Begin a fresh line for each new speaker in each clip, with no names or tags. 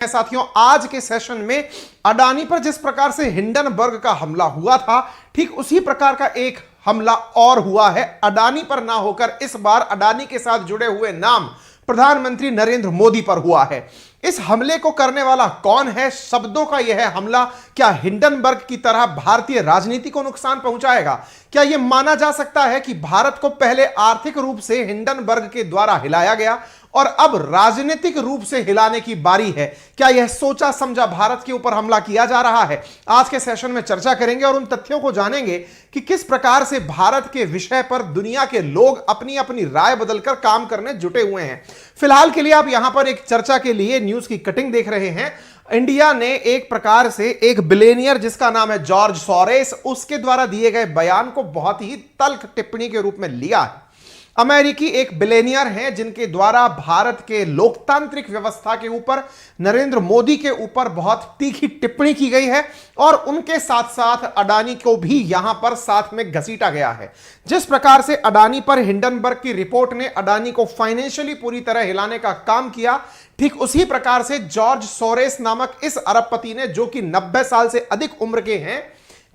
साथियों, आज के सेशन में अडानी पर जिस प्रकार से हिंडनबर्ग का हमला हुआ था, ठीक उसी प्रकार का एक हमला और हुआ है अडानी पर ना होकर इस बार अडानी के साथ जुड़े हुए नाम प्रधानमंत्री नरेंद्र मोदी पर हुआ है। इस हमले को करने वाला कौन है? शब्दों का यह हमला क्या हिंडनबर्ग की तरह भारतीय राजनीति को नुकसान पहुंचाएगा? क्या यह माना जा सकता है कि भारत को पहले आर्थिक रूप से हिंडनबर्ग के द्वारा हिलाया गया और अब राजनीतिक रूप से हिलाने की बारी है? क्या यह सोचा समझा भारत के ऊपर हमला किया जा रहा है? आज के सेशन में चर्चा करेंगे और उन तथ्यों को जानेंगे कि किस प्रकार से भारत के विषय पर दुनिया के लोग अपनी अपनी राय बदलकर काम करने जुटे हुए हैं। फिलहाल के लिए आप यहां पर एक चर्चा के लिए न्यूज की कटिंग देख रहे हैं। इंडिया ने एक प्रकार से एक बिलियनियर जिसका नाम है जॉर्ज सोरेस, उसके द्वारा दिए गए बयान को बहुत ही तल्ख टिप्पणी के रूप में लिया है। अमेरिकी एक बिलियनियर हैं जिनके द्वारा भारत के लोकतांत्रिक व्यवस्था के ऊपर, नरेंद्र मोदी के ऊपर बहुत तीखी टिप्पणी की गई है और उनके साथ साथ अडानी को भी यहां पर साथ में घसीटा गया है। जिस प्रकार से अडानी पर हिंडनबर्ग की रिपोर्ट ने अडानी को फाइनेंशियली पूरी तरह हिलाने का काम किया, ठीक उसी प्रकार से जॉर्ज सोरेस नामक इस अरबपति ने, जो कि 90 साल से अधिक उम्र के हैं,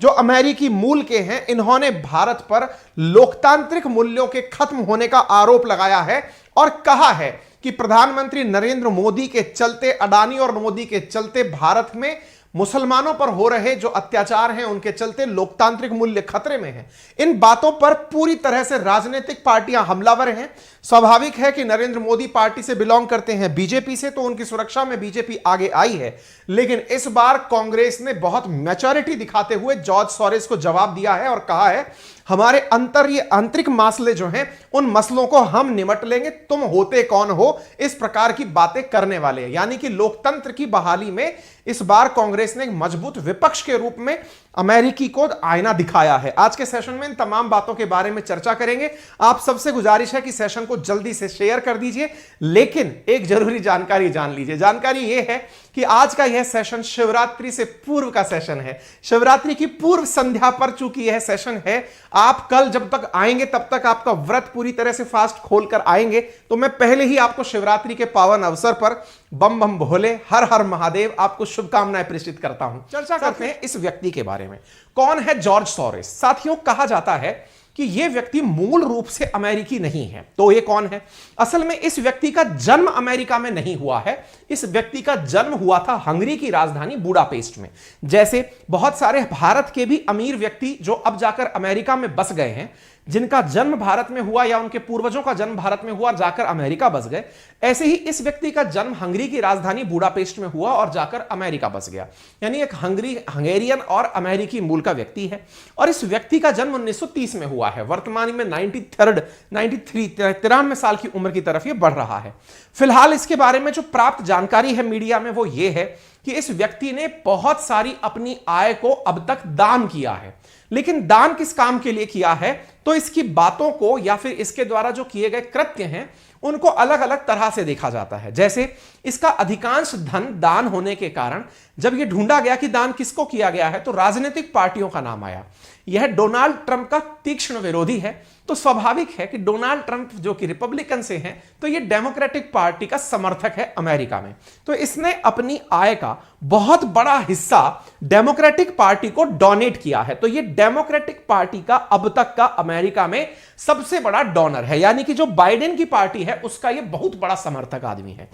जो अमेरिकी मूल के हैं, इन्होंने भारत पर लोकतांत्रिक मूल्यों के खत्म होने का आरोप लगाया है और कहा है कि प्रधानमंत्री नरेंद्र मोदी के चलते, अडानी और मोदी के चलते भारत में मुसलमानों पर हो रहे जो अत्याचार हैं उनके चलते लोकतांत्रिक मूल्य खतरे में हैं। इन बातों पर पूरी तरह से राजनीतिक पार्टियां हमलावर हैं। स्वाभाविक है कि नरेंद्र मोदी पार्टी से बिलोंग करते हैं बीजेपी से, तो उनकी सुरक्षा में बीजेपी आगे आई है। लेकिन इस बार कांग्रेस ने बहुत मैच्योरिटी दिखाते हुए जॉर्ज सोरेस को जवाब दिया है और कहा है हमारे आंतरिक मसले जो हैं उन मसलों को हम निमट लेंगे, तुम होते कौन हो इस प्रकार की बातें करने वाले। यानी कि लोकतंत्र की बहाली में इस बार कांग्रेस ने एक मजबूत विपक्ष के रूप में अमेरिकी को आईना दिखाया है। आज के सेशन में इन तमाम बातों के बारे में चर्चा करेंगे। आप सबसे गुजारिश है कि सेशन को जल्दी से शेयर कर दीजिए, लेकिन एक जरूरी जानकारी जान लीजिए। जानकारी यह है कि आज का यह सेशन शिवरात्रि से पूर्व का सेशन है। शिवरात्रि की पूर्व संध्या पर चूंकि यह सेशन है, आप कल जब तक आएंगे तब तक आपका व्रत पूरी तरह से फास्ट खोलकर आएंगे, तो मैं पहले ही आपको शिवरात्रि के पावन अवसर पर बम बम भोले, हर हर महादेव, आपको शुभकामनाएं प्रेषित करता हूं। चर्चा करते हैं इस व्यक्ति के बारे में। कौन है जॉर्ज सोरेस? साथियों, कहा जाता है कि यह व्यक्ति मूल रूप से अमेरिकी नहीं है। तो यह कौन है? असल में इस व्यक्ति का जन्म अमेरिका में नहीं हुआ है। इस व्यक्ति का जन्म हुआ था हंगरी की राजधानी बुडापेस्ट में। जैसे बहुत सारे भारत के भी अमीर व्यक्ति जो अब जाकर अमेरिका में बस गए हैं, जिनका जन्म भारत में हुआ या उनके पूर्वजों का जन्म भारत में हुआ, जाकर अमेरिका बस गए, ऐसे ही इस व्यक्ति का जन्म हंगरी की राजधानी बुडापेस्ट में हुआ और जाकर अमेरिका बस गया। यानी एक हंगेरियन और अमेरिकी मूल का व्यक्ति है और इस व्यक्ति का जन्म 1930 में हुआ है। वर्तमान में 93 साल की उम्र की तरफ ये बढ़ रहा है। फिलहाल इसके बारे में जो प्राप्त जानकारी है मीडिया में वो ये है कि इस व्यक्ति ने बहुत सारी अपनी आय को अब तक दान किया है। लेकिन दान किस काम के लिए किया है, तो इसकी बातों को या फिर इसके द्वारा जो किए गए कृत्य हैं उनको अलग अलग तरह से देखा जाता है। जैसे इसका अधिकांश धन दान होने के कारण जब यह ढूंढा गया कि दान किसको किया गया है, तो राजनीतिक पार्टियों का नाम आया। यह डोनाल्ड ट्रंप का तीक्ष्ण विरोधी है, तो स्वाभाविक है कि डोनाल्ड ट्रंप जो कि रिपब्लिकन से हैं, तो यह डेमोक्रेटिक पार्टी का समर्थक है अमेरिका में। तो इसने अपनी आय का बहुत बड़ा हिस्सा डेमोक्रेटिक पार्टी को डोनेट किया है। तो यह डेमोक्रेटिक पार्टी का अब तक का अमेरिका में सबसे बड़ा डोनर है। यानी कि जो बाइडेन की पार्टी है उसका यह बहुत बड़ा समर्थक आदमी है।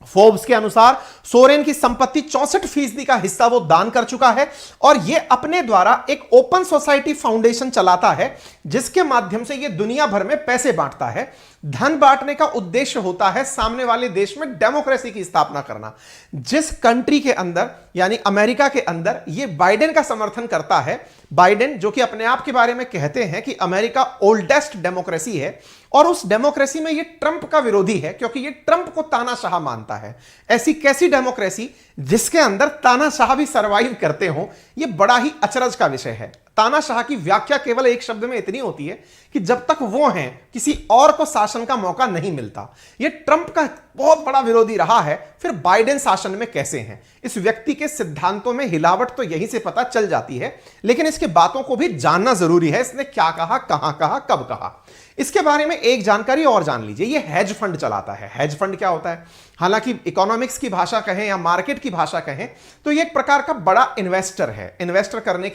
फोर्ब्स के अनुसार सोरेन की संपत्ति 64% का हिस्सा वो दान कर चुका है और ये अपने द्वारा एक ओपन सोसाइटी फाउंडेशन चलाता है जिसके माध्यम से ये दुनिया भर में पैसे बांटता है। धन बांटने का उद्देश्य होता है सामने वाले देश में डेमोक्रेसी की स्थापना करना। जिस कंट्री के अंदर यानी अमेरिका के अंदर ये बाइडेन का समर्थन करता है, बाइडेन जो कि अपने आप के बारे में कहते हैं कि अमेरिका ओल्डेस्ट डेमोक्रेसी है, और उस डेमोक्रेसी में ये ट्रंप का विरोधी है क्योंकि ये ट्रंप को तानाशाह मानता है। ऐसी कैसी डेमोक्रेसी जिसके अंदर तानाशाह भी सरवाइव करते हो, ये बड़ा ही अचरज का विषय है। तानाशाह की व्याख्या केवल एक शब्द में इतनी होती है कि जब तक वो हैं किसी और को शासन का मौका नहीं मिलता। ये ट्रंप का बहुत बड़ा विरोधी रहा है, फिर बाइडेन शासन में कैसे हैं? इस व्यक्ति के सिद्धांतों में हिलावट तो यहीं से पता चल जाती है, लेकिन इसके बातों को भी जानना जरूरी है। इसने क्या कहा, कहां कहा, कब कहा, इसके बारे में एक जानकारी और जान लीजिए। ये हेज फंड चलाता है। हेज फंड क्या होता है? हालांकि इकोनॉमिक्स की भाषा कहें या मार्केट की भाषा कहें तो ये एक प्रकार का बड़ा इन्वेस्टर है। इन्वेस्ट करने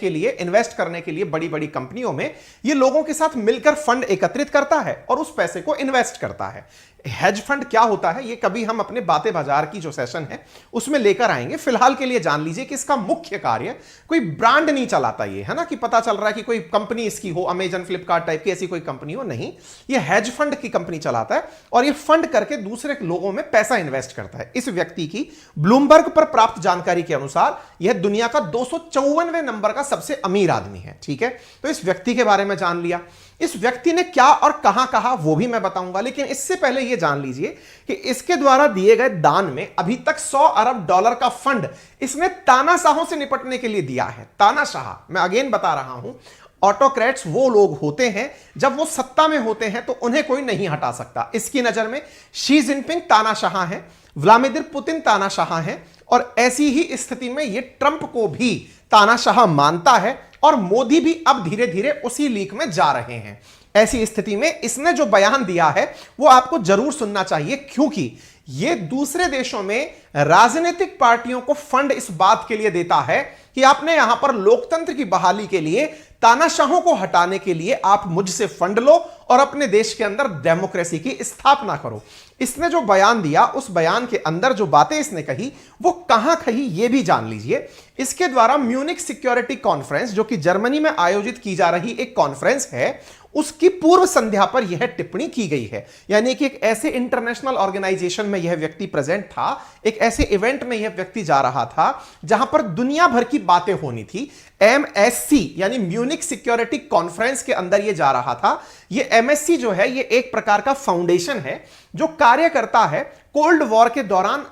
के लिए बड़ी बड़ी कंपनियों में ये लोगों के साथ मिलकर फंड एकत्रित करता है और उस पैसे को इन्वेस्ट करता है। हेज फंड क्या होता है ये कभी हम अपने बातें बाजार की जो सेशन है उसमें लेकर आएंगे। फिलहाल के लिए जान लीजिए कि इसका मुख्य कार्य कोई ब्रांड नहीं चलाता, ये है ना कि पता चल रहा है कि कोई कंपनी इसकी हो, अमेजन, फ्लिपकार्ट टाइप की ऐसी कोई कंपनी हो, नहीं, ये हेज फंड की कंपनी चलाता है और ये फंड करके दूसरे लोगों में पैसा इन्वेस्ट करता है। इस व्यक्ति की ब्लूमबर्ग पर प्राप्त जानकारी के अनुसार यह दुनिया का 254वें नंबर का सबसे अमीर आदमी है। ठीक है, तो इस व्यक्ति के बारे में जान लिया। इस व्यक्ति ने क्या और कहां कहा वो भी मैं बताऊंगा, लेकिन इससे पहले यह जान लीजिए कि इसके द्वारा दिए गए दान में अभी तक $100 अरब का फंड इसने तानाशाहों से निपटने के लिए दिया है। तानाशाह, मैं अगेन बता रहा हूं, ऑटोक्रेट्स वो लोग होते हैं जब वो सत्ता में होते हैं तो उन्हें कोई नहीं हटा सकता। इसकी नजर में शी जिनपिंग तानाशाह हैं, व्लादिमीर पुतिन तानाशाह हैं और ऐसी ही स्थिति में ये ट्रंप को भी तानाशाह मानता है और मोदी भी अब धीरे धीरे उसी लीक में जा रहे हैं। ऐसी स्थिति में इसने जो बयान दिया है वो आपको जरूर सुनना चाहिए, क्योंकि ये दूसरे देशों में राजनीतिक पार्टियों को फंड इस बात के लिए देता है कि आपने यहां पर लोकतंत्र की बहाली के लिए, तानाशाहों को हटाने के लिए आप मुझसे फंड लो और अपने देश के अंदर डेमोक्रेसी की स्थापना करो। इसने जो बयान दिया उस बयान के अंदर जो बातें इसने कही वो कहां कही ये भी जान लीजिए। इसके द्वारा म्यूनिक सिक्योरिटी कॉन्फ्रेंस, जो कि जर्मनी में आयोजित की जा रही एक कॉन्फ्रेंस है, उसकी पूर्व संध्या पर यह टिप्पणी की गई है। यानी कि एक ऐसे इंटरनेशनल ऑर्गेनाइजेशन में यह व्यक्ति प्रेजेंट था, एक ऐसे इवेंट में यह व्यक्ति जा रहा था जहां पर दुनिया भर की बातें होनी थी। MSC यानी म्यूनिक सिक्योरिटी कॉन्फ्रेंस के अंदर यह जा रहा था। यह MSC जो है यह एक प्रकार का फाउंडेशन है जो कार्य करता है कोल्ड वॉर के दौरान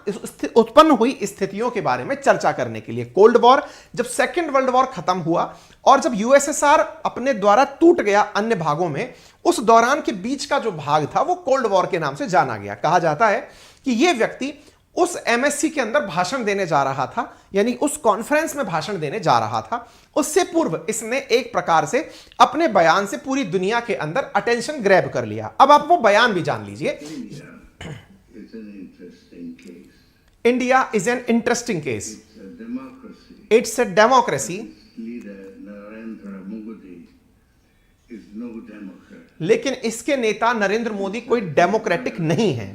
उत्पन्न हुई स्थितियों के बारे में चर्चा करने के लिए। कोल्ड वॉर, जब सेकेंड वर्ल्ड वॉर खत्म हुआ और जब USSR अपने द्वारा टूट गया अन्य भागों में, उस दौरान के बीच का जो भाग था वो कोल्ड वॉर के नाम से जाना गया। कहा जाता है कि यह व्यक्ति उस MSC के अंदर भाषण देने जा रहा था, यानी उस कॉन्फ्रेंस में भाषण देने जा रहा था। उससे पूर्व इसने एक प्रकार से अपने बयान से पूरी दुनिया के अंदर अटेंशन ग्रैब कर लिया। अब आप वो बयान भी जान लीजिए। India is an interesting case. It's a democracy. लेकिन इसके नेता नरेंद्र मोदी कोई डेमोक्रेटिक नहीं है।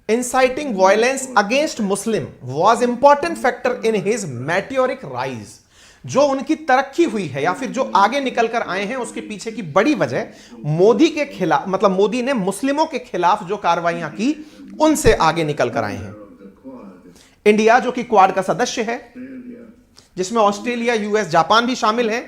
Inciting violence against Muslim was important factor in his meteoric rise. जो उनकी तरक्की हुई है या फिर जो आगे निकल कर आए हैं उसके पीछे की बड़ी वजह मोदी के खिलाफ, मतलब मोदी ने मुस्लिमों के खिलाफ जो कार्रवाइयां की उनसे आगे निकल कर आए हैं। इंडिया जो कि क्वाड का सदस्य है, जिसमें ऑस्ट्रेलिया, US, जापान भी शामिल है,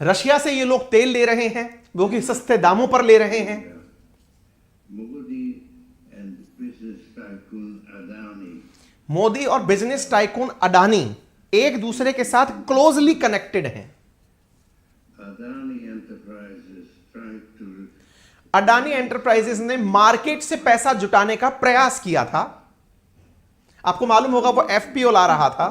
रशिया से ये लोग तेल ले रहे हैं वो कि सस्ते दामों पर ले रहे हैं। मोदी और बिजनेस टाइकून अडानी एक दूसरे के साथ क्लोजली कनेक्टेड हैं। अडानी एंटरप्राइजेस ने मार्केट से पैसा जुटाने का प्रयास किया था। आपको मालूम होगा वो FPO ला रहा था।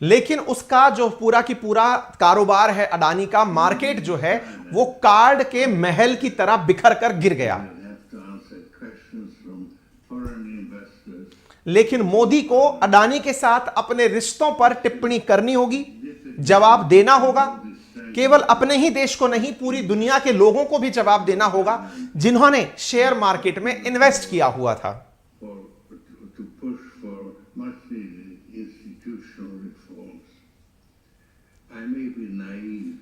लेकिन उसका जो पूरा की पूरा कारोबार है अडानी का, मार्केट जो है वो कार्ड के महल की तरह बिखर कर गिर गया। लेकिन मोदी को अडानी के साथ अपने रिश्तों पर टिप्पणी करनी होगी, जवाब देना होगा। केवल अपने ही देश को नहीं, पूरी दुनिया के लोगों को भी जवाब देना होगा जिन्होंने शेयर मार्केट में इन्वेस्ट किया हुआ था।
I may be naive,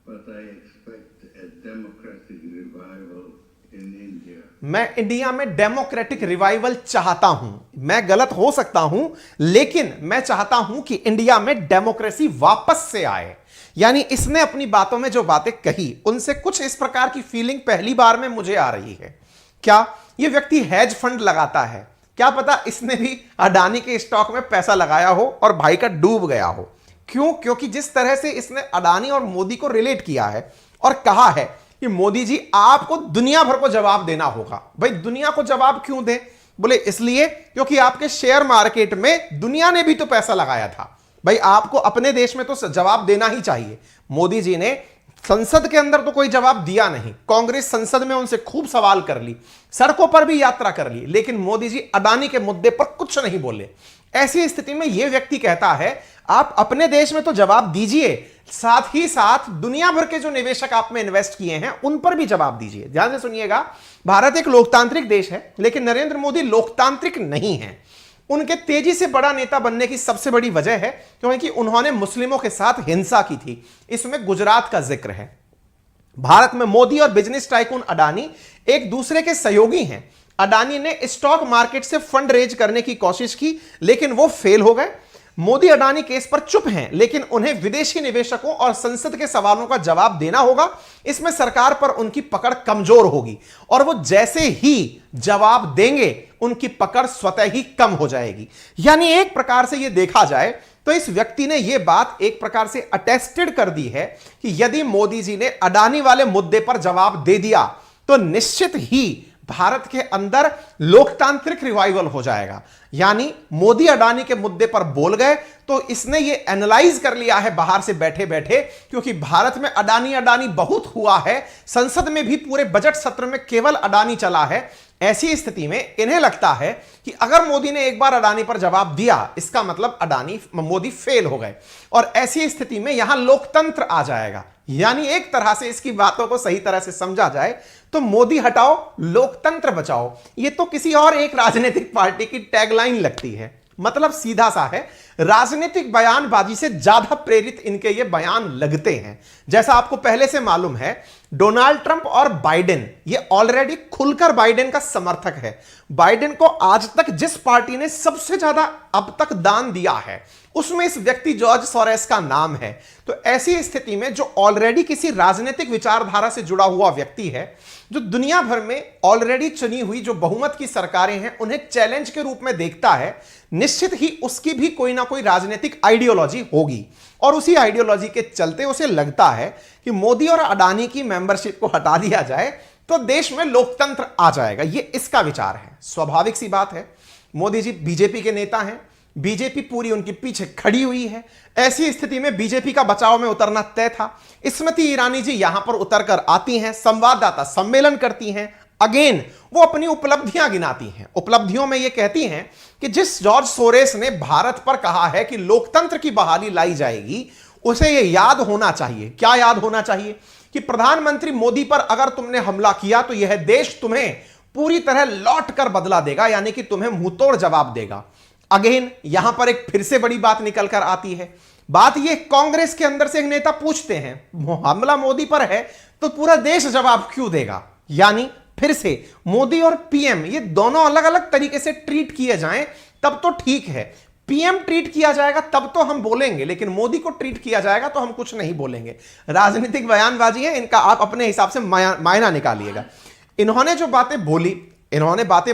but I expect a democratic revival in India.
मैं इंडिया में डेमोक्रेटिक रिवाइवल चाहता हूं। मैं गलत हो सकता हूं, लेकिन मैं चाहता हूं कि इंडिया में डेमोक्रेसी वापस से आए। यानी इसने अपनी बातों में जो बातें कही उनसे कुछ इस प्रकार की फीलिंग पहली बार में मुझे आ रही है क्या ये व्यक्ति हेज फंड लगाता है? क्या पता इसने भी अडानी के स्टॉक में पैसा लगाया हो और भाई का डूब गया हो। क्यों? क्योंकि जिस तरह से इसने अडानी और मोदी को रिलेट किया है और कहा है कि मोदी जी आपको दुनिया भर को जवाब देना होगा। भाई दुनिया को जवाब क्यों दे? बोले इसलिए क्योंकि आपके शेयर मार्केट में दुनिया ने भी तो पैसा लगाया था। भाई आपको अपने देश में तो जवाब देना ही चाहिए। मोदी जी ने संसद के अंदर तो कोई जवाब दिया नहीं, कांग्रेस संसद में उनसे खूब सवाल कर ली, सड़कों पर भी यात्रा कर ली, लेकिन मोदी जी अडानी के मुद्दे पर कुछ नहीं बोले। ऐसी स्थिति में यह व्यक्ति कहता है आप अपने देश में तो जवाब दीजिए, साथ ही साथ दुनिया भर के जो निवेशक आप में इन्वेस्ट किए हैं उन पर भी जवाब दीजिए। ध्यान से सुनिएगा, भारत एक लोकतांत्रिक देश है, लेकिन नरेंद्र मोदी लोकतांत्रिक नहीं है। उनके तेजी से बड़ा नेता बनने की सबसे बड़ी वजह है क्योंकि उन्होंने मुस्लिमों के साथ हिंसा की थी। इसमें गुजरात का जिक्र है। भारत में मोदी और बिजनेस टाइकून अडानी एक दूसरे के सहयोगी हैं। अडानी ने स्टॉक मार्केट से फंड रेज करने की कोशिश की, लेकिन वो फेल हो गए। मोदी अडानी केस पर चुप हैं, लेकिन उन्हें विदेशी निवेशकों और संसद के सवालों का जवाब देना होगा। इसमें सरकार पर उनकी पकड़ कमजोर होगी और वो जैसे ही जवाब देंगे उनकी पकड़ स्वतः ही कम हो जाएगी। यानी एक प्रकार से यह देखा जाए तो इस व्यक्ति ने यह बात एक प्रकार से अटेस्टेड कर दी है कि यदि मोदी जी ने अडानी वाले मुद्दे पर जवाब दे दिया तो निश्चित ही भारत के अंदर लोकतांत्रिक रिवाइवल हो जाएगा। यानी मोदी अडानी के मुद्दे पर बोल गए तो इसने ये एनालाइज कर लिया है बाहर से बैठे बैठे, क्योंकि भारत में अडानी अडानी बहुत हुआ है, संसद में भी पूरे बजट सत्र में केवल अडानी चला है। ऐसी स्थिति में इन्हें लगता है कि अगर मोदी ने एक बार अडानी पर जवाब दिया इसका मतलब मोदी फेल हो गए, और ऐसी स्थिति में यहां लोकतंत्र आ जाएगा। यानी एक तरह से इसकी बातों को सही तरह से समझा जाए तो मोदी हटाओ लोकतंत्र बचाओ, ये तो किसी और एक राजनीतिक पार्टी की टैगलाइन लगती है। मतलब सीधा सा है, राजनीतिक बयानबाजी से ज्यादा प्रेरित इनके ये बयान लगते हैं। जैसा आपको पहले से मालूम है, डोनाल्ड ट्रंप और बाइडेन ये ऑलरेडी खुलकर बाइडेन का समर्थक है। बाइडेन को आज तक जिस पार्टी ने सबसे ज्यादा अब तक दान दिया है उसमें इस व्यक्ति जॉर्ज सोरेस का नाम है। तो ऐसी स्थिति में जो ऑलरेडी किसी राजनीतिक विचारधारा से जुड़ा हुआ व्यक्ति है, जो दुनिया भर में ऑलरेडी चुनी हुई जो बहुमत की सरकारें हैं उन्हें चैलेंज के रूप में देखता है, निश्चित ही उसकी भी कोई ना कोई राजनीतिक आइडियोलॉजी होगी, और उसी आइडियोलॉजी के चलते उसे लगता है कि मोदी और अडानी की मेंबरशिप को हटा दिया जाए तो देश में लोकतंत्र आ जाएगा। यह इसका विचार है। स्वाभाविक सी बात है, मोदी जी बीजेपी के नेता हैं, बीजेपी पूरी उनके पीछे खड़ी हुई है। ऐसी स्थिति में बीजेपी का बचाव में उतरना तय था। स्मृति ईरानी जी यहां पर उतरकर आती हैं, संवाददाता सम्मेलन करती हैं, अगेन वो अपनी उपलब्धियां गिनाती हैं। उपलब्धियों में ये कहती हैं कि जिस जॉर्ज सोरेस ने भारत पर कहा है कि लोकतंत्र की बहाली लाई जाएगी, उसे ये याद होना चाहिए। क्या याद होना चाहिए? कि प्रधानमंत्री मोदी पर अगर तुमने हमला किया तो यह देश तुम्हें पूरी तरह लौट कर बदला देगा, यानी कि तुम्हें मुंहतोड़ जवाब देगा। अगेन यहां पर एक फिर से बड़ी बात निकल कर आती है। बात यह, कांग्रेस के अंदर से एक नेता पूछते हैं हमला मोदी पर है तो पूरा देश जवाब क्यों देगा? यानी फिर से मोदी और पीएम ये दोनों अलग अलग तरीके से ट्रीट किए जाएं तब तो ठीक है। पीएम ट्रीट किया जाएगा तब तो हम बोलेंगे, लेकिन मोदी को ट्रीट किया जाएगा तो हम कुछ नहीं बोलेंगे। राजनीतिक बयानबाजी है, इनका आप अपने हिसाब से मायना निकालिएगा। इन्होंने जो बातें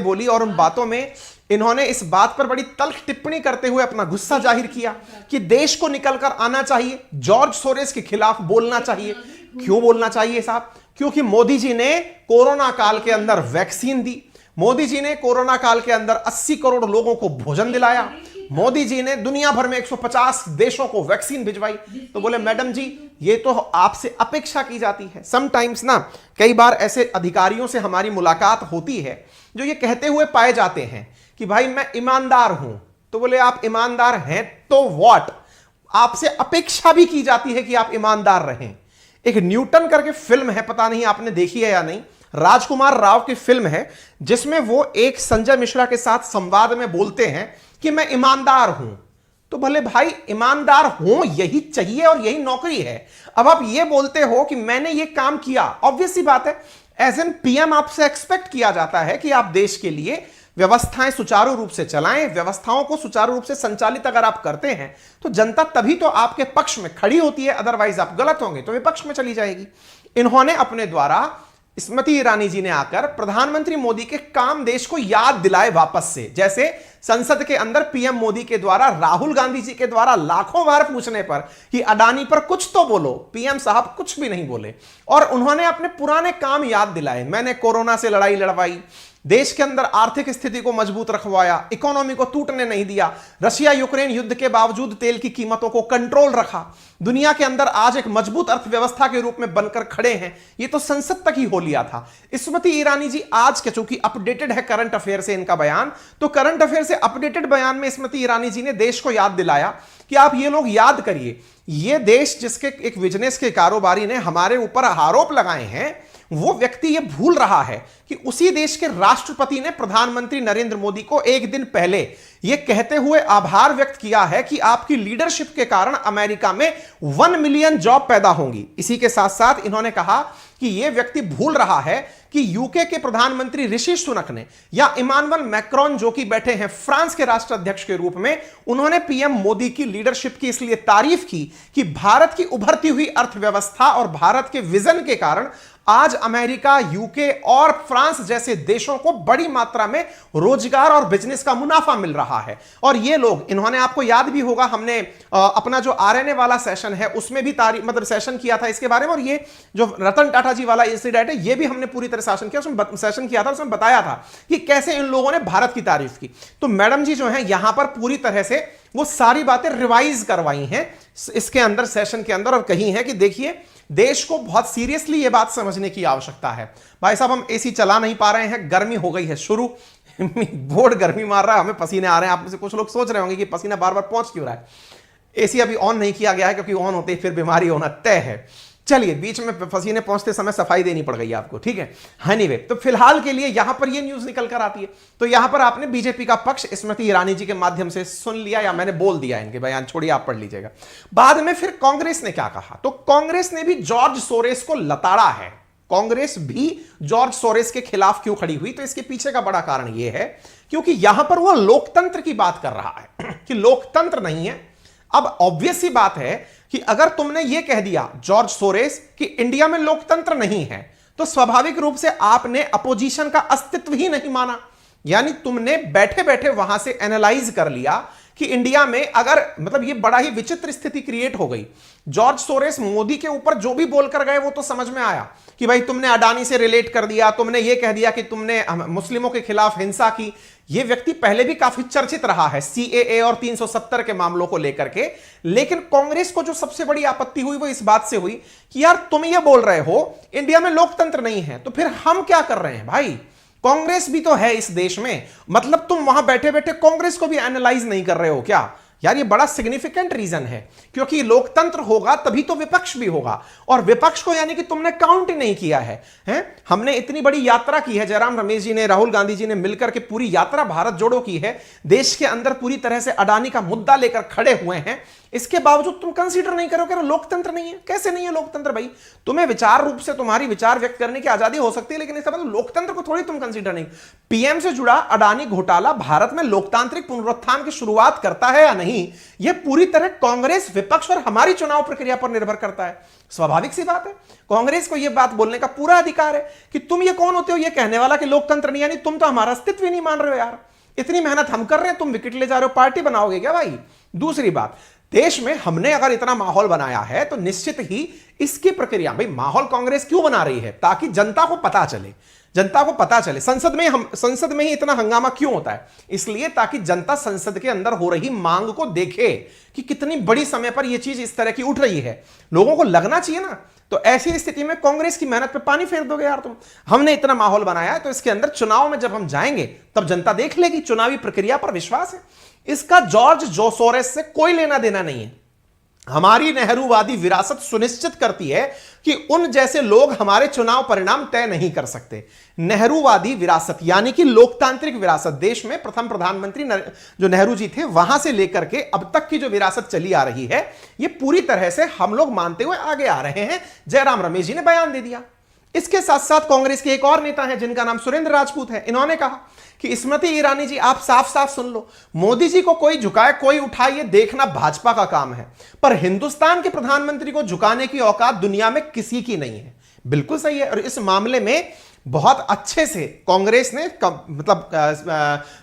बोली और उन बातों में इन्होंने इस बात पर बड़ी तल्ख टिप्पणी करते हुए अपना गुस्सा जाहिर किया कि देश को निकलकर आना चाहिए, जॉर्ज सोरेस के खिलाफ बोलना चाहिए। क्यों बोलना चाहिए साहब? क्योंकि मोदी जी ने कोरोना काल के अंदर वैक्सीन दी, मोदी जी ने कोरोना काल के अंदर 80 करोड़ लोगों को भोजन दिलाया, मोदी जी ने दुनिया भर में 150 देशों को वैक्सीन भिजवाई। तो बोले मैडम जी ये तो आपसे अपेक्षा की जाती है। समटाइम्स ना कई बार ऐसे अधिकारियों से हमारी मुलाकात होती है जो ये कहते हुए पाए जाते हैं कि भाई मैं ईमानदार हूं। तो बोले आप ईमानदार हैं तो व्हाट? आपसे अपेक्षा भी की जाती है कि आप ईमानदार रहें। एक न्यूटन करके फिल्म है, पता नहीं आपने देखी है या नहीं, राजकुमार राव की फिल्म है, जिसमें वो एक संजय मिश्रा के साथ संवाद में बोलते हैं कि मैं ईमानदार हूं। तो भले भाई ईमानदार हो, यही चाहिए और यही नौकरी है। अब आप ये बोलते हो कि मैंने ये काम किया, ऑब्वियस सी बात है एज एन पीएम आपसे एक्सपेक्ट किया जाता है कि आप देश के लिए व्यवस्थाएं सुचारू रूप से चलाएं। व्यवस्थाओं को सुचारू रूप से संचालित अगर आप करते हैं तो जनता तभी तो आपके पक्ष में खड़ी होती है, अदरवाइज आप गलत होंगे तो विपक्ष में चली जाएगी। इन्होंने अपने द्वारा स्मृति ईरानी जी ने आकर प्रधानमंत्री मोदी के काम देश को याद दिलाए वापस से। जैसे संसद के अंदर पीएम मोदी के द्वारा राहुल गांधी जी के द्वारा लाखों बार पूछने पर कि अडानी पर कुछ तो बोलो, पीएम साहब कुछ भी नहीं बोले और उन्होंने अपने पुराने काम याद दिलाए। मैंने कोरोना से लड़ाई लड़वाई, देश के अंदर आर्थिक स्थिति को मजबूत रखवाया, इकोनॉमी को टूटने नहीं दिया, रशिया यूक्रेन युद्ध के बावजूद तेल की कीमतों को कंट्रोल रखा, दुनिया के अंदर आज एक मजबूत अर्थव्यवस्था के रूप में बनकर खड़े हैं। ये तो संसद तक ही हो लिया था। स्मृति ईरानी जी आज के, चूंकि अपडेटेड है करंट अफेयर से इनका बयान, तो करंट अफेयर से अपडेटेड बयान में स्मृति ईरानी जी ने देश को याद दिलाया कि आप ये लोग याद करिए, ये देश जिसके एक बिजनेस के कारोबारी ने हमारे ऊपर आरोप लगाए हैं, वो व्यक्ति ये भूल रहा है कि उसी देश के राष्ट्रपति ने प्रधानमंत्री नरेंद्र मोदी को एक दिन पहले ये कहते हुए आभार व्यक्त किया है कि आपकी लीडरशिप के कारण अमेरिका में 1 मिलियन जॉब पैदा होंगी। इसी के साथ साथ इन्होंने कहा कि यह व्यक्ति भूल रहा है कि यूके के प्रधानमंत्री ऋषि सुनक ने या इमानुएल मैक्रोन जो कि बैठे हैं फ्रांस के राष्ट्राध्यक्ष के रूप में, उन्होंने पीएम मोदी की लीडरशिप की इसलिए तारीफ की कि भारत की उभरती हुई अर्थव्यवस्था और भारत के विजन के कारण आज अमेरिका, यूके और फ्रांस जैसे देशों को बड़ी मात्रा में रोजगार और बिजनेस का मुनाफा मिल रहा है। और ये लोग, इन्होंने, आपको याद भी होगा, हमने अपना जो आरएनए वाला सेशन है उसमें भी मतलब सेशन किया था इसके बारे में, और ये जो रतन टाटा जी वाला इंसिडेंट है ये भी हमने पूरी तरह सेशन किया, उसमें सेशन किया था, उसमें बताया था कि कैसे इन लोगों ने भारत की तारीफ की। तो मैडम जी जो है यहां पर पूरी तरह से वो सारी बातें रिवाइज करवाई हैं इसके अंदर, सेशन के अंदर, और कही है कि देखिए देश को बहुत सीरियसली ये बात समझने की आवश्यकता है। भाई साहब हम एसी चला नहीं पा रहे हैं, गर्मी हो गई है शुरू, बोर्ड गर्मी मार रहा है, हमें पसीने आ रहे हैं। आप में से कुछ लोग सोच रहे होंगे कि पसीना बार बार पहुंच क्यों रहा है। एसी अभी ऑन नहीं किया गया है क्योंकि ऑन होते ही फिर बीमारी होना तय है। चलिए, बीच में पसीने पहुंचते समय सफाई देनी पड़ गई आपको, ठीक है। एनीवे, तो फिलहाल के लिए यहां पर ये न्यूज निकल कर आती है। तो यहां पर आपने बीजेपी का पक्ष स्मृति ईरानी जी के माध्यम से सुन लिया, या मैंने बोल दिया इनके बयान, छोड़िए आप पढ़ लीजिएगा। बाद में फिर कांग्रेस ने क्या कहा, तो कांग्रेस ने भी जॉर्ज सोरेस को लताड़ा है। कांग्रेस भी जॉर्ज सोरेस के खिलाफ क्यों खड़ी हुई, तो इसके पीछे का बड़ा कारण यह है क्योंकि यहां पर वो लोकतंत्र की बात कर रहा है कि लोकतंत्र नहीं है। अब ऑब्वियस सी बात है कि अगर तुमने यह कह दिया जॉर्ज सोरेस कि इंडिया में लोकतंत्र नहीं है, तो स्वाभाविक रूप से आपने अपोजिशन का अस्तित्व ही नहीं माना। यानी तुमने बैठे बैठे वहां से एनालाइज कर लिया कि इंडिया में अगर, मतलब ये बड़ा ही विचित्र स्थिति क्रिएट हो गई। जॉर्ज सोरेस मोदी के ऊपर जो भी बोलकर गए वो तो समझ में आया कि भाई तुमने अडानी से रिलेट कर दिया, तुमने ये कह दिया कि तुमने मुस्लिमों के खिलाफ हिंसा की। ये व्यक्ति पहले भी काफी चर्चित रहा है सीएए और 370 के मामलों को लेकर के, लेकिन कांग्रेस को जो सबसे बड़ी आपत्ति हुई वो इस बात से हुई कि यार तुम ये बोल रहे हो इंडिया में लोकतंत्र नहीं है, तो फिर हम क्या कर रहे हैं भाई, कांग्रेस भी तो है इस देश में, मतलब तुम वहां बैठे बैठे कांग्रेस को भी एनालाइज नहीं कर रहे हो क्या। यार ये बड़ा सिग्निफिकेंट रीजन है, क्योंकि लोकतंत्र होगा तभी तो विपक्ष भी होगा, और विपक्ष को यानी कि तुमने काउंट ही नहीं किया है, हैं? हमने इतनी बड़ी यात्रा की है, जयराम रमेश जी ने, राहुल गांधी जी ने मिलकर के पूरी यात्रा भारत जोड़ो की है, देश के अंदर पूरी तरह से अडानी का मुद्दा लेकर खड़े हुए हैं, इसके बावजूद तुम कंसीडर नहीं करोगे लोकतंत्र नहीं है। कैसे नहीं है लोकतंत्र भाई, तुम्हें विचार रूप से तुम्हारी विचार व्यक्त करने की आजादी हो सकती है, लेकिन इसका मतलब लोकतंत्र को थोड़ी तुम कंसीडर नहीं। पीएम से जुड़ा अडानी घोटाला भारत में लोकतांत्रिक पुनरुत्थान की शुरुआत करता है या नहीं, यह पूरी तरह कांग्रेस, विपक्ष और हमारी चुनाव प्रक्रिया पर निर्भर करता है। स्वाभाविक सी बात है, कांग्रेस को यह बात बोलने का पूरा अधिकार है कि तुम ये कौन होते हो यह कहने वाला कि लोकतंत्र नहीं, यानी तुम तो हमारा अस्तित्व ही नहीं मान रहे हो यार। इतनी मेहनत हम कर रहे हैं, तुम विकेट ले जा रहे हो, पार्टी बनाओगे क्या भाई। दूसरी बात, देश में हमने अगर इतना माहौल बनाया है तो निश्चित ही इसकी प्रक्रिया, भाई माहौल कांग्रेस क्यों बना रही है, ताकि जनता को पता चले, जनता को पता चले। संसद में ही इतना हंगामा क्यों होता है, इसलिए ताकि जनता संसद के अंदर हो रही मांग को देखे कि कितनी बड़ी समय पर यह चीज इस तरह की उठ रही है, लोगों को लगना चाहिए ना। तो ऐसी स्थिति में कांग्रेस की मेहनत पे पानी फेर दोगे यार तुम। हमने इतना माहौल बनाया है तो इसके अंदर चुनाव में जब हम जाएंगे तब जनता देख लेगी, चुनावी प्रक्रिया पर विश्वास है। इसका जॉर्ज सोरेस से कोई लेना देना नहीं है। हमारी नेहरूवादी विरासत सुनिश्चित करती है कि उन जैसे लोग हमारे चुनाव परिणाम तय नहीं कर सकते। नेहरूवादी विरासत यानी कि लोकतांत्रिक विरासत, देश में प्रथम प्रधानमंत्री जो नेहरू जी थे वहां से लेकर के अब तक की जो विरासत चली आ रही है, ये पूरी तरह से हम लोग मानते हुए आगे आ रहे हैं। जयराम रमेश जी ने बयान दे दिया। इसके साथ साथ कांग्रेस के एक और नेता हैं जिनका नाम सुरेंद्र राजपूत है। इन्होंने कहा कि स्मृति ईरानी जी आप साफ साफ सुन लो, मोदी जी को कोई झुकाए कोई उठाए ये देखना भाजपा का काम है, पर हिंदुस्तान के प्रधानमंत्री को झुकाने की औकात दुनिया में किसी की नहीं है। बिल्कुल सही है। और इस मामले में बहुत अच्छे से कांग्रेस ने मतलब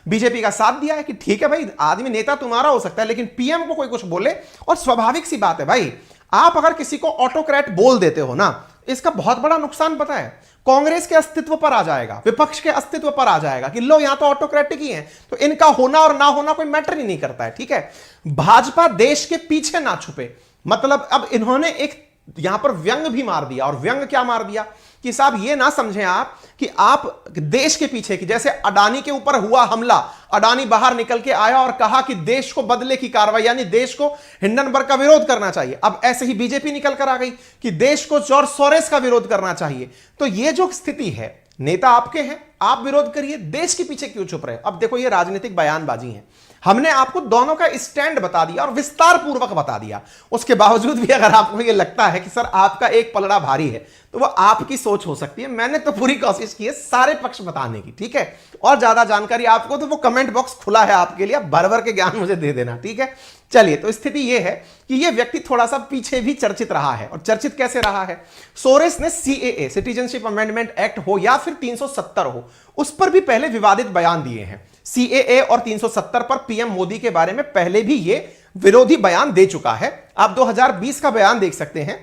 बीजेपी का साथ दिया है कि ठीक है भाई, आदमी नेता तुम्हारा हो सकता है लेकिन पीएम को कोई कुछ बोले। और स्वाभाविक सी बात है भाई, आप अगर किसी को ऑटोक्रेट बोल देते हो ना, इसका बहुत बड़ा नुकसान पता है, कांग्रेस के अस्तित्व पर आ जाएगा, विपक्ष के अस्तित्व पर आ जाएगा कि लो यहां तो ऑटोक्रेटिक ही है, तो इनका होना और ना होना कोई मैटर ही नहीं करता है। ठीक है, भाजपा देश के पीछे ना छुपे, मतलब अब इन्होंने एक यहां पर व्यंग भी मार दिया। और व्यंग क्या मार दिया कि साहब ये ना समझें आप कि आप देश के पीछे की, जैसे अडानी के ऊपर हुआ हमला, अडानी बाहर निकल के आया और कहा कि देश को बदले की कार्रवाई, यानी देश को हिंडनबर्ग का विरोध करना चाहिए। अब ऐसे ही बीजेपी निकल कर आ गई कि देश को जॉर्ज सोरेस का विरोध करना चाहिए। तो ये जो स्थिति है, नेता आपके हैं, आप विरोध करिए, देश के पीछे क्यों छुप रहे? अब देखो ये राजनीतिक बयानबाजी है। हमने आपको दोनों का स्टैंड बता दिया और विस्तार पूर्वक बता दिया। उसके बावजूद भी अगर आपको ये लगता है कि सर आपका एक पलड़ा भारी है, तो वो आपकी सोच हो सकती है। मैंने तो पूरी कोशिश की है सारे पक्ष बताने की। ठीक है, और ज्यादा जानकारी आपको तो वो कमेंट बॉक्स खुला है आपके लिए, भर भर के ज्ञान मुझे दे देना। ठीक है, चलिए, तो स्थिति ये है कि ये व्यक्ति थोड़ा सा पीछे भी चर्चित रहा है। और चर्चित कैसे रहा है? सोरेस ने सीएए, सिटीजनशिप अमेंडमेंट एक्ट हो या फिर 370 हो, उस पर भी पहले विवादित बयान दिए हैं। सीएए और 370 पर पीएम मोदी के बारे में पहले भी ये विरोधी बयान दे चुका है। आप 2020 का बयान देख सकते हैं।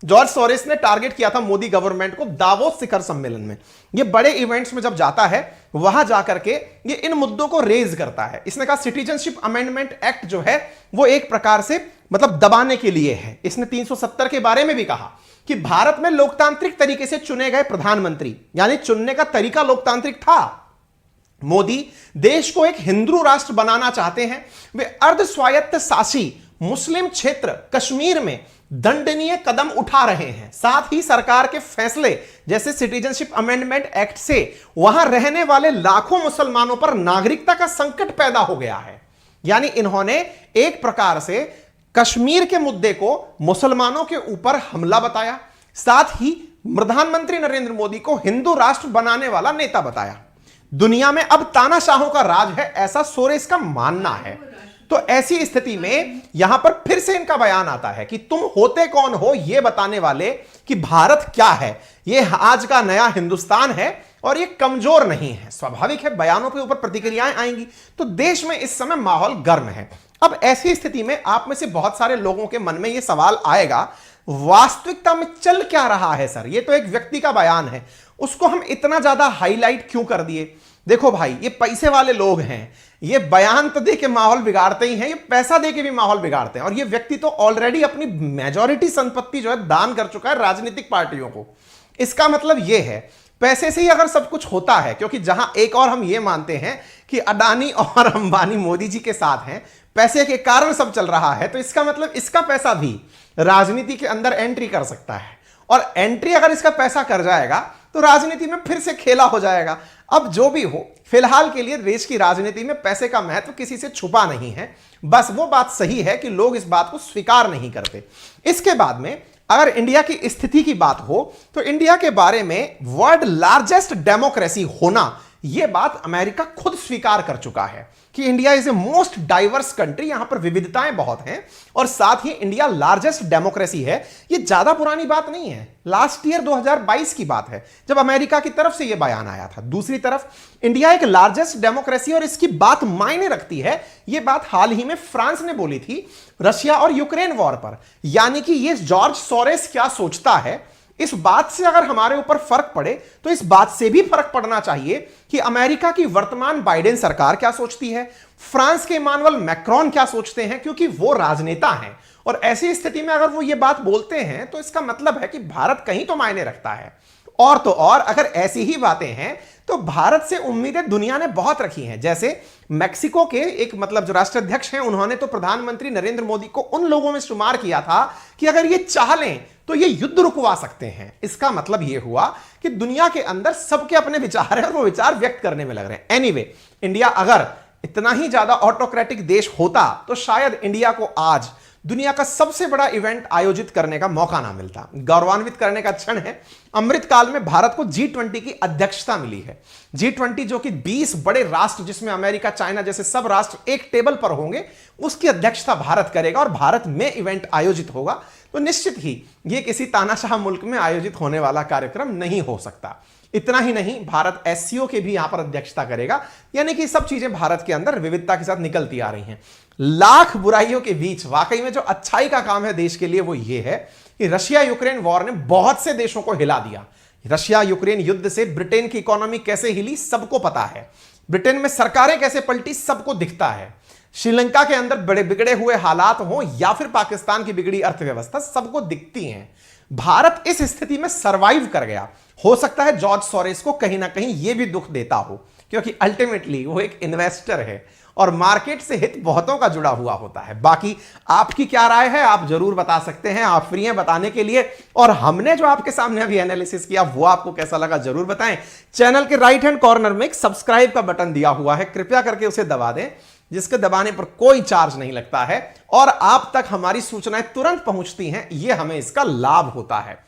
जॉर्ज सोरेस ने टारगेट किया था मोदी गवर्नमेंट को दावोस शिखर सम्मेलन में। ये बड़े इवेंट्स में जब जाता है, वहां जाकर के ये इन मुद्दों को रेज करता है। इसने कहा सिटीजनशिप अमेंडमेंट एक्ट जो है वो एक प्रकार से मतलब दबाने के लिए है। इसने 370 के बारे में भी कहा कि भारत में लोकतांत्रिक तरीके से चुने गए प्रधानमंत्री, यानी चुनने का तरीका लोकतांत्रिक था। मोदी देश को एक हिंदू राष्ट्र बनाना चाहते हैं। वे अर्ध स्वायत्त शासी मुस्लिम क्षेत्र कश्मीर में दंडनीय कदम उठा रहे हैं। साथ ही सरकार के फैसले जैसे सिटीजनशिप अमेंडमेंट एक्ट से वहां रहने वाले लाखों मुसलमानों पर नागरिकता का संकट पैदा हो गया है। यानी इन्होंने एक प्रकार से कश्मीर के मुद्दे को मुसलमानों के ऊपर हमला बताया, साथ ही प्रधानमंत्री नरेंद्र मोदी को हिंदू राष्ट्र बनाने वाला नेता बताया। दुनिया में अब तानाशाहों का राज है, ऐसा सोरेस का मानना है। तो ऐसी स्थिति में यहां पर फिर से इनका बयान आता है कि तुम होते कौन हो ये बताने वाले कि भारत क्या है, ये आज का नया हिंदुस्तान है और ये कमजोर नहीं है। स्वाभाविक है, बयानों के ऊपर प्रतिक्रियाएं आएंगी। तो देश में इस समय माहौल गर्म है। अब ऐसी स्थिति में आप में से बहुत सारे लोगों के मन में यह सवाल आएगा, वास्तविकता में चल क्या रहा है सर? ये तो एक व्यक्ति का बयान है, उसको हम इतना ज्यादा हाईलाइट क्यों कर दिए? देखो भाई, ये पैसे वाले लोग हैं, ये बयान तो दे के माहौल बिगाड़ते ही हैं, ये पैसा दे के भी माहौल बिगाड़ते हैं। और ये व्यक्ति तो ऑलरेडी अपनी मेजॉरिटी संपत्ति जो है दान कर चुका है राजनीतिक पार्टियों को। इसका मतलब ये है पैसे से ही अगर सब कुछ होता है, क्योंकि जहां एक और हम ये मानते हैं कि अडानी और अंबानी मोदी जी के साथ हैं, पैसे के कारण सब चल रहा है, तो इसका मतलब इसका पैसा भी राजनीति के अंदर एंट्री कर सकता है। और एंट्री अगर इसका पैसा कर जाएगा तो राजनीति में फिर से खेला हो जाएगा। अब जो भी हो, फिलहाल के लिए देश की राजनीति में पैसे का महत्व किसी से छुपा नहीं है। बस वो बात सही है कि लोग इस बात को स्वीकार नहीं करते। इसके बाद में अगर इंडिया की स्थिति की बात हो तो इंडिया के बारे में वर्ल्ड लार्जेस्ट डेमोक्रेसी होना, यह बात अमेरिका खुद स्वीकार कर चुका है कि India is a most diverse country. यहां पर विविधताएं बहुत हैं और साथ ही इंडिया लार्जेस्ट डेमोक्रेसी है। यह ज्यादा पुरानी बात नहीं है, लास्ट ईयर 2022 की बात है जब अमेरिका की तरफ से यह बयान आया था। दूसरी तरफ इंडिया एक लार्जेस्ट डेमोक्रेसी और इसकी बात मायने रखती है, यह बात हाल ही में फ्रांस ने बोली थी रशिया और यूक्रेन वॉर पर। यानी कि यह जॉर्ज सोरेस क्या सोचता है, इस बात से अगर हमारे ऊपर फर्क पड़े तो इस बात से भी फर्क पड़ना चाहिए कि अमेरिका की वर्तमान बाइडेन सरकार क्या सोचती है, फ्रांस के इमानुएल मैक्रोन क्या सोचते हैं, क्योंकि वो राजनेता हैं। और ऐसी स्थिति में अगर वो ये बात बोलते हैं तो इसका मतलब है कि भारत कहीं तो मायने रखता है। और तो और अगर ऐसी ही बातें हैं तो भारत से उम्मीदें दुनिया ने बहुत रखी हैं। जैसे मेक्सिको के एक मतलब जो राष्ट्राध्यक्ष हैं, उन्होंने तो प्रधानमंत्री नरेंद्र मोदी को उन लोगों में शुमार किया था कि अगर ये चाह लें तो ये युद्ध रुकवा सकते हैं। इसका मतलब ये हुआ कि दुनिया के अंदर सबके अपने विचार हैं और वो विचार व्यक्त करने में लग रहे हैं। एनीवे, इंडिया अगर इतना ही ज्यादा ऑटोक्रेटिक देश होता तो शायद इंडिया को आज दुनिया का सबसे बड़ा इवेंट आयोजित करने का मौका ना मिलता। गौरवान्वित करने का क्षण है, अमृतकाल में भारत को G20 की अध्यक्षता मिली है। G20 जो कि 20 बड़े राष्ट्र, जिसमें अमेरिका, चाइना जैसे सब राष्ट्र एक टेबल पर होंगे, उसकी अध्यक्षता भारत करेगा और भारत में इवेंट आयोजित होगा। तो निश्चित ही यह किसी तानाशाह मुल्क में आयोजित होने वाला कार्यक्रम नहीं हो सकता। इतना ही नहीं, भारत SCO के भी यहां पर अध्यक्षता करेगा, यानी कि सब चीजें भारत के अंदर विविधता के साथ निकलती आ रही हैं। लाख बुराइयों के बीच वाकई में जो अच्छाई का काम है देश के लिए, वो ये है कि रशिया यूक्रेन वॉर ने बहुत से देशों को हिला दिया। रशिया यूक्रेन युद्ध से ब्रिटेन की इकोनॉमी कैसे हिली सबको पता है, ब्रिटेन में सरकारें कैसे पलटी सबको दिखता है, श्रीलंका के अंदर बड़े बिगड़े हुए हालात हो या फिर पाकिस्तान की बिगड़ी अर्थव्यवस्था सबको दिखती हैं। भारत इस स्थिति में सरवाइव कर गया। हो सकता है जॉर्ज सोरेस को कहीं ना कहीं यह भी दुख देता हो, क्योंकि अल्टीमेटली वो एक इन्वेस्टर है और मार्केट से हित बहुतों का जुड़ा हुआ होता है। बाकी आपकी क्या राय है आप जरूर बता सकते हैं, आप फ्री हैं बताने के लिए। और हमने जो आपके सामने अभी एनालिसिस किया वो आपको कैसा लगा जरूर बताएं। चैनल के राइट हैंड कॉर्नर में एक सब्सक्राइब का बटन दिया हुआ है, कृपया करके उसे दबा दें, जिसके दबाने पर कोई चार्ज नहीं लगता है और आप तक हमारी सूचनाएं तुरंत पहुंचती हैं, यह हमें इसका लाभ होता है।